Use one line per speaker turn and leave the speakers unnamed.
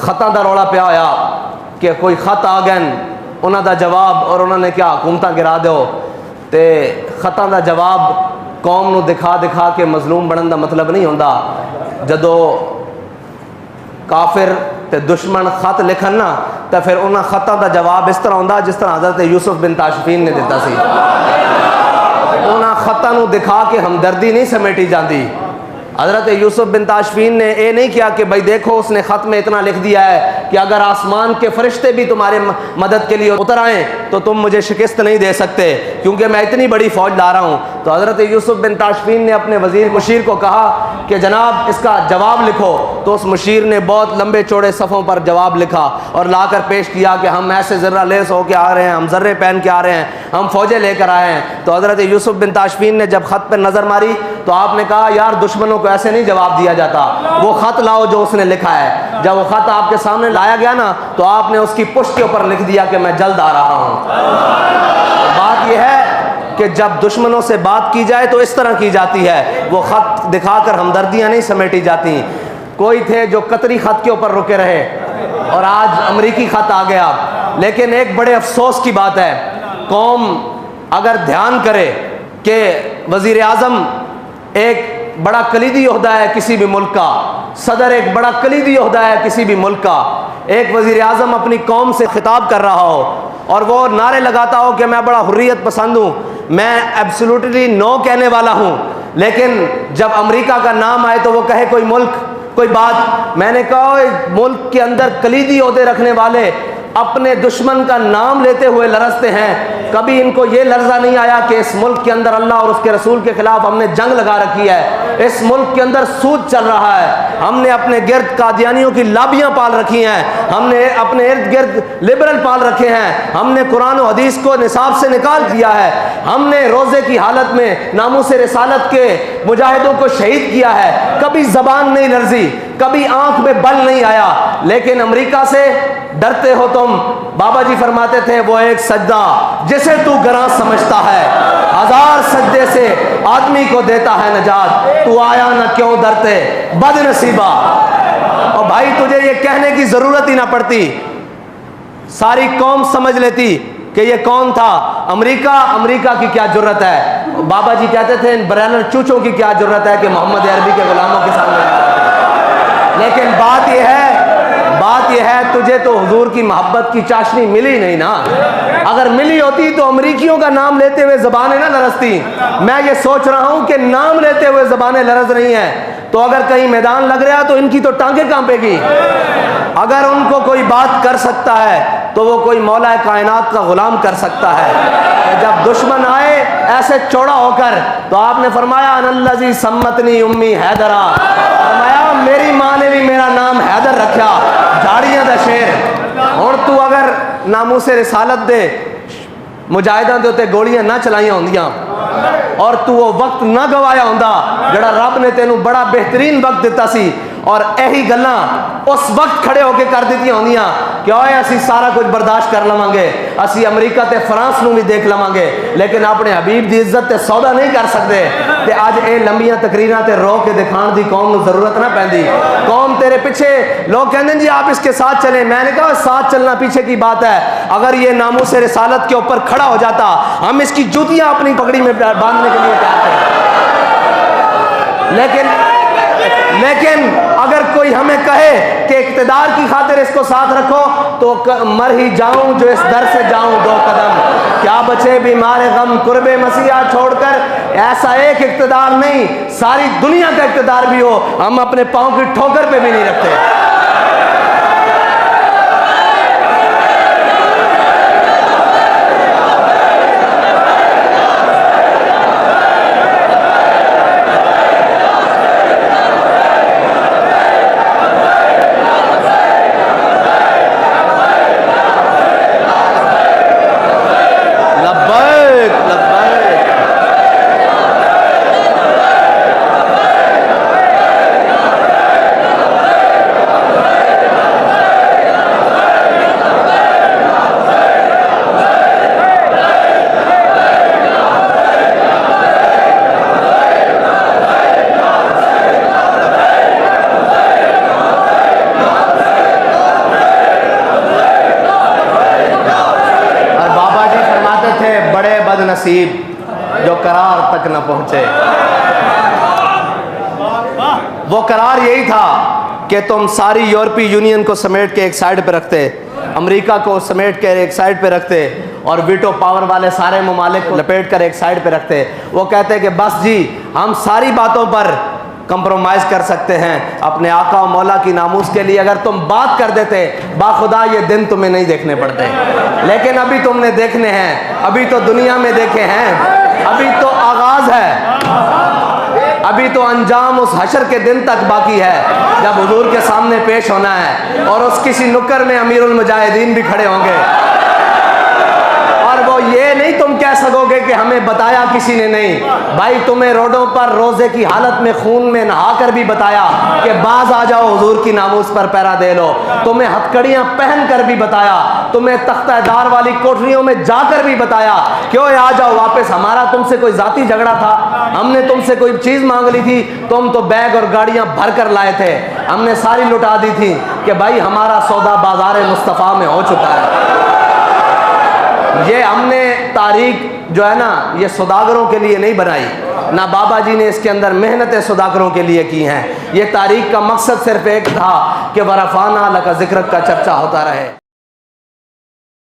खतां दा रौला पिया होया कि कोई खत आ गए, उन्हों का जवाब और उन्होंने क्या हुकूमत गिरा दो। तो खतां का जवाब कौम नूं दिखा दिखा के मजलूम बनने का मतलब नहीं होंदा। जदों काफिर ते दुश्मन खत लिखन ना, तो फिर उन्होंने खतां का जवाब इस तरह होंदा जिस तरह हज़रत यूसुफ बिन ताशफीन ने दिता सी। उन्होंने खतां नूं दिखा के हमदर्दी नहीं समेटी जाती। हज़रत यूसुफ बिन ताशफीन ने यह नहीं किया कि भाई देखो उसने ख़त में इतना लिख दिया है कि अगर आसमान के फरिश्ते भी तुम्हारे मदद के लिए उतर आएँ तो तुम मुझे शिकस्त नहीं दे सकते, क्योंकि मैं इतनी बड़ी फ़ौज ला रहा हूँ। तो हज़रत यूसुफ बिन ताशफीन ने अपने वज़ीर मुशीर को कहा कि जनाब इसका जवाब लिखो। तो उस मुशीर ने बहुत लंबे चौड़े सफ़ों पर जवाब लिखा और ला कर पेश किया कि हम ऐसे ज़र्रा लेस होकर आ रहे हैं, हम ज़र्रे पहन के आ रहे हैं, हम फ़ौजें लेकर आए हैं। तो हज़रत यूसुफ बिन ताशफीन ने जब ख़त पर नज़र मारी तो आपने कहा यार दुश्मनों को ऐसे नहीं जवाब दिया जाता, वो ख़त लाओ जो उसने लिखा है। जब वो ख़त आपके सामने लाया गया ना, तो आपने उसकी पुष्ट के ऊपर लिख दिया कि मैं जल्द आ रहा हूँ। बात यह है कि जब दुश्मनों से बात की जाए तो इस तरह की जाती है, वो ख़त दिखाकर हमदर्दियाँ नहीं समेटी जाती। कोई थे जो कतरी ख़त के ऊपर रुके रहे और आज अमरीकी ख़त आ गया। लेकिन एक बड़े अफसोस की बात है, कौम अगर ध्यान करे कि वज़ीर आज़म एक बड़ा कलीदी ओहदा है किसी भी मुल्क का, सदर एक बड़ा कलीदी ओहदा है किसी भी मुल्क का, एक वज़ीर आज़म अपनी कौम से खिताब कर रहा हो और वो नारे लगाता हो कि मैं बड़ा हुर्रियत पसंद हूँ, मैं एब्सोल्युटली नो कहने वाला हूँ, लेकिन जब अमेरिका का नाम आए तो वो कहे कोई मुल्क कोई बात। मैंने कहा मुल्क के अंदर कलीदी ओहदे रखने वाले अपने दुश्मन का नाम लेते हुए लरजते हैं। कभी इनको ये लर्जा नहीं आया कि इस मुल्क के अंदर अल्लाह और उसके रसूल के खिलाफ हमने जंग लगा रखी है, इस मुल्क के अंदर सूद चल रहा है, हमने अपने गिर्द कादियानियों की लाबियाँ पाल रखी हैं, हमने अपने इर्द गिर्द लिबरल पाल रखे हैं, हमने कुरान और हदीस को निसाब से निकाल दिया है, हमने रोज़े की हालत में नामूस रिसालत के मुजाहिदों को शहीद किया है। कभी ज़बान नहीं लर्जी, कभी आंख में बल नहीं आया। लेकिन अमेरिका से डरते हो तुम। बाबा जी फरमाते थे वो एक सजदा जिसे तू गरां समझता है, 1000 सजदे से आदमी को देता है नजात, तू आया ना क्यों डरते बदनसीबा। और भाई तुझे ये कहने की जरूरत ही ना पड़ती, सारी कौम समझ लेती कि ये कौन था। अमेरिका की क्या जरूरत है। बाबा जी कहते थे इन ब्रैनर चूचों की क्या जरूरत है कि मोहम्मद अरबी के गुलामों के सामने। लेकिन बात यह है तुझे तो हुजूर की मोहब्बत की चाशनी मिली नहीं ना। अगर मिली होती तो अमरीकियों का नाम लेते हुए ज़बानें ना लरजती। मैं ये सोच रहा हूं कि नाम लेते हुए ज़बानें लरज रही हैं, तो अगर कहीं मैदान लग रहा तो इनकी तो टांगें कांपेगी। अगर उनको कोई बात कर सकता है तो वो कोई मौला कायनात का गुलाम कर सकता है। जब दुश्मन आए ऐसे चौड़ा होकर, तो आपने फरमाया अनल्लज़ी सम्मतनी उम्मी हैदरा, फरमाया मेरी माँ ने भी मेरा नाम हैदर रखा, झाड़ियां दा शेर। और तू अगर नामूसे रिसालत दे मुजाहिदां दे उत्ते गोलियां ना चलाइयां होंदियां और तू वो वक्त ना गवाया होंदा जड़ा रब ने तेनू बड़ा बेहतरीन वक्त दिता सी, और यही गल्लां उस वक्त खड़े होके कर दी होंदियां कि ओए असी सारा कुछ बर्दाश्त कर लवांगे, असी अमरीका ते फ्रांस नू भी देख लवांगे, लेकिन अपने हबीब दी इज्जत ते सौदा नहीं कर सकते। ते अज ये लंबियां तकरीरां ते रो के दिखाण दी कौम नू जरूरत ना पैंदी। कौम तेरे पीछे, लोग कहते जी आप इसके साथ चले, मैंने कहा साथ चलना पीछे की बात है। अगर ये नामूस रिसालत के ऊपर खड़ा हो जाता, हम इसकी जूतियां अपनी पगड़ी में बांधने के लिए तैयार थे। लेकिन अगर कोई हमें कहे कि इक़्तिदार की खातिर इसको साथ रखो, तो मर ही जाऊं जो इस दर से जाऊं 2 कदम, क्या बचे बीमार गम कुर्बे मसीहा छोड़कर। ऐसा एक इक़्तिदार नहीं, सारी दुनिया का इक़्तिदार भी हो, हम अपने पांव की ठोकर पे भी नहीं रखते। पहुंचे। वो करार यही था कि तुम सारी यूरोपीय यूनियन को समेट के एक साइड पे रखते, अमेरिका को समेट कर एक साइड पे रखते और वीटो पावर वाले सारे ममालिक को लपेट कर एक साइड पे रखते। वो कहते कि बस जी, हम सारी बातों पर कंप्रोमाइज़ कर सकते हैं अपने आका और मौला की नामूस के लिए। अगर तुम बात कर देते, बाखुदा ये दिन तुम्हें नहीं देखने पड़ते। लेकिन अभी तुमने देखने हैं, अभी तो दुनिया में देखे हैं, अभी तो आगाज़ है, अभी तो अंजाम उस हशर के दिन तक बाकी है जब हुजूर के सामने पेश होना है और उस किसी नुक्कर में अमीरुल मुजाहिदीन भी खड़े होंगे। और वो ये नहीं तुम कह सकोगे कि हमें बताया किसी ने नहीं। भाई तुम्हें रोडों पर रोज़े की हालत में खून में नहा कर भी बताया कि बाज आ जाओ हुजूर की नामूस पर पहरा दे लो। तुम्हें हथकड़ियाँ पहन कर भी बताया, तुम्हें तख्तादार वाली कोठरियों में जाकर भी बताया क्यों आ जाओ वापस। हमारा तुमसे कोई जाती झगड़ा था? हमने तुमसे कोई चीज़ मांग ली थी? तुम तो बैग और गाड़ियाँ भर कर लाए थे, हमने सारी लुटा दी थी कि भाई हमारा सौदा बाजार मुस्तफ़ा में हो चुका है। ये हमने तारीख जो है ना, ये सौदागरों के लिए नहीं बनाई, ना बाबा जी ने इसके अंदर मेहनतें सौदागरों के लिए की हैं। ये तारीख का मकसद सिर्फ एक था कि वरफ़ाना लका ज़िक्र का चर्चा होता रहे।